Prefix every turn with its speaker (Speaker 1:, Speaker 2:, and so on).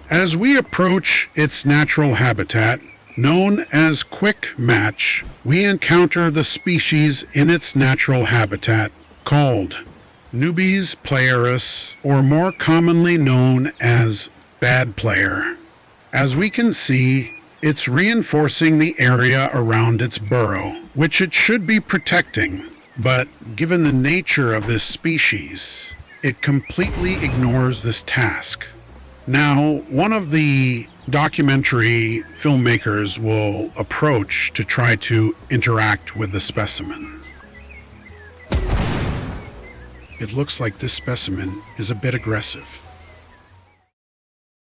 Speaker 1: As we approach its natural habitat, known as quick match, we encounter the species in its natural habitat called Nubes playerus, or more commonly known as bad player. As we can see, it's reinforcing the area around its burrow, which it should be protecting, but given the nature of this species, it completely ignores this task. Now, one of the documentary filmmakers will approach to try to interact with the specimen. It looks like this specimen is a bit aggressive.